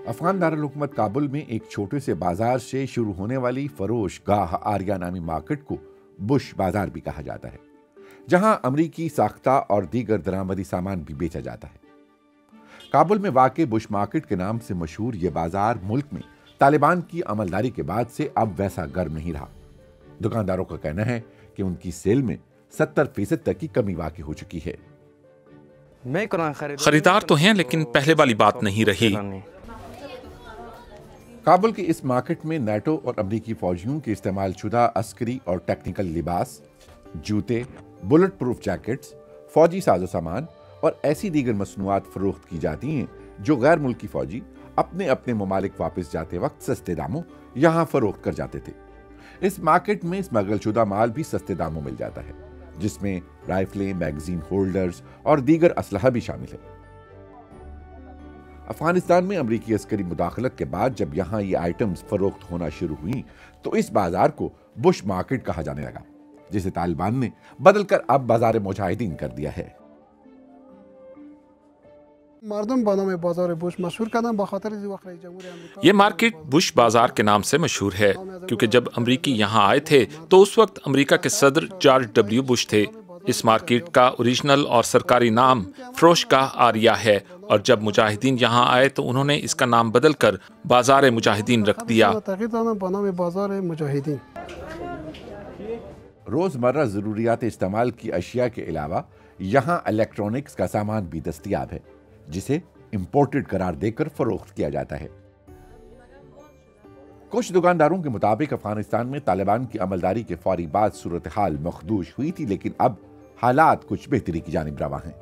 افغان دارالحکومت کابل میں ایک چھوٹے سے بازار سے شروع ہونے والی فروش گاہ آریہ نامی مارکیٹ کو بش بازار بھی کہا جاتا ہے، جہاں امریکی ساختہ اور دیگر درآمدی سامان بھی بیچا جاتا ہے۔ کابل میں واقع بش مارکیٹ کے نام سے مشہور یہ بازار ملک میں طالبان کی عملداری کے بعد سے اب ویسا گرم نہیں رہا۔ دکانداروں کا کہنا ہے کہ ان کی سیل میں 70% تک کی کمی واقع ہو چکی ہے۔ خریدار تو ہیں لیکن پہلے والی بات نہیں رہی۔ کابل کے اس مارکیٹ میں نیٹو اور امریکی فوجیوں کے استعمال شدہ عسکری اور ٹیکنیکل لباس، جوتے، بلٹ پروف جیکٹس، فوجی ساز و سامان اور ایسی دیگر مصنوعات فروخت کی جاتی ہیں جو غیر ملکی فوجی اپنے اپنے ممالک واپس جاتے وقت سستے داموں یہاں فروخت کر جاتے تھے۔ اس مارکیٹ میں اسمگل شدہ مال بھی سستے داموں مل جاتا ہے، جس میں رائفلیں، میگزین ہولڈرز اور دیگر اسلحہ بھی شامل ہے۔ افغانستان میں امریکی عسکری مداخلت کے بعد جب یہاں یہ آئٹمز فروخت ہونا شروع ہوئیں تو اس بازار کو بش مارکیٹ کہا جانے لگا، جسے طالبان نے بدل کر اب بازار مجاہدین کر دیا ہے۔ یہ مارکیٹ بش بازار کے نام سے مشہور ہے کیونکہ جب امریکی یہاں آئے تھے تو اس وقت امریکہ کے صدر جارج ڈبلیو بش تھے۔ اس مارکیٹ کا اوریجنل اور سرکاری نام فروش گاہ آریہ ہے، اور جب مجاہدین یہاں آئے تو انہوں نے اس کا نام بدل کر بازار مجاہدین رکھ دیا۔ روزمرہ ضروریات استعمال کی اشیاء کے علاوہ یہاں الیکٹرانکس کا سامان بھی دستیاب ہے، جسے امپورٹڈ قرار دے کر فروخت کیا جاتا ہے۔ کچھ دکانداروں کے مطابق افغانستان میں طالبان کی عملداری کے فوری بعد صورتحال مخدوش ہوئی تھی، لیکن اب حالات کچھ بہتری کی جانب رواں ہیں۔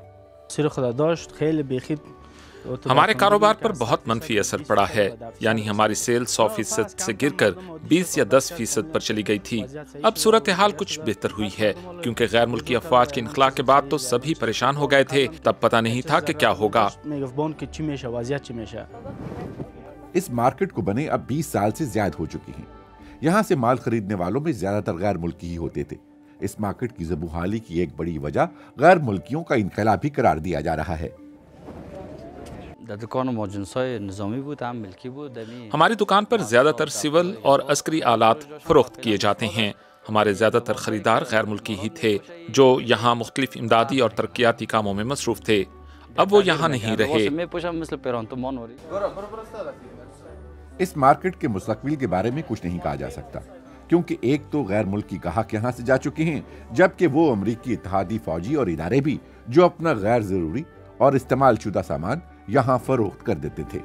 ہمارے کاروبار پر بہت منفی اثر پڑا ہے، یعنی ہماری سیل 100% سے گر کر 20 یا 10% پر چلی گئی تھی۔ اب صورتحال کچھ بہتر ہوئی ہے کیونکہ غیر ملکی افواج کے انخلاء کے بعد تو سبھی پریشان ہو گئے تھے، تب پتہ نہیں تھا کہ کیا ہوگا۔ اس مارکیٹ کو بنے اب 20 سال سے زیادہ ہو چکی ہیں۔ یہاں سے مال خریدنے والوں میں زیادہ تر غیر ملکی ہی ہوتے تھے۔ اس مارکیٹ کی زبوحالی کی ایک بڑی وجہ غیر ملکیوں کا انخلا بھی قرار دیا جا رہا ہے۔ ہماری دکان پر زیادہ تر سول اور عسکری آلات فروخت کیے جاتے ہیں۔ ہمارے زیادہ تر خریدار غیر ملکی ہی تھے جو یہاں مختلف امدادی اور ترقیاتی کاموں میں مصروف تھے۔ اب وہ یہاں نہیں رہے۔ اس مارکیٹ کے مستقبل کے بارے میں کچھ نہیں کہا جا سکتا، کیونکہ ایک تو غیر ملکی گاہک یہاں سے جا چکے ہیں، جبکہ وہ امریکی اتحادی فوجی اور ادارے بھی جو اپنا غیر ضروری اور استعمال شدہ سامان یہاں فروخت کر دیتے تھے۔